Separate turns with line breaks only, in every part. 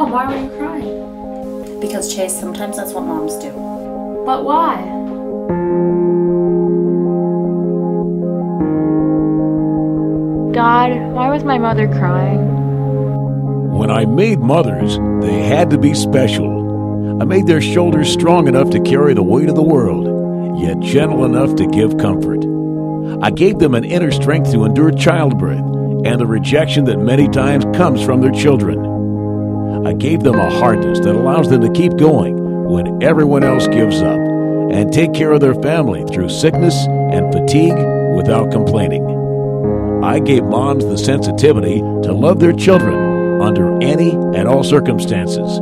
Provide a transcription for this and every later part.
Mom, why were you crying?
Because, Chase, sometimes that's what moms do.
But why? God, why was my mother crying?
When I made mothers, they had to be special. I made their shoulders strong enough to carry the weight of the world, yet gentle enough to give comfort. I gave them an inner strength to endure childbirth and the rejection that many times comes from their children. I gave them a hardness that allows them to keep going when everyone else gives up and take care of their family through sickness and fatigue without complaining. I gave moms the sensitivity to love their children under any and all circumstances,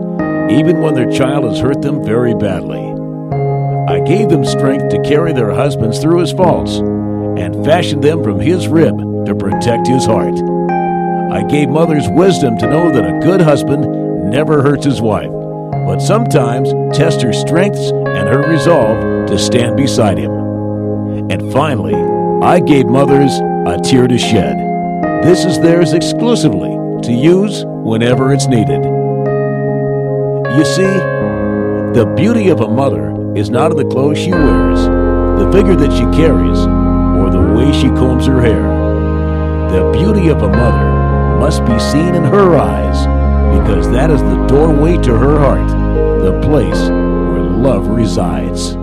even when their child has hurt them very badly. I gave them strength to carry their husbands through his faults and fashioned them from his rib to protect his heart. I gave mothers wisdom to know that a good husband never hurts his wife, but sometimes tests her strengths and her resolve to stand beside him. And finally, I gave mothers a tear to shed. This is theirs exclusively to use whenever it's needed. You see, the beauty of a mother is not in the clothes she wears, the figure that she carries, or the way she combs her hair. The beauty of a mother must be seen in her eyes, because that is the doorway to her heart, the place where love resides.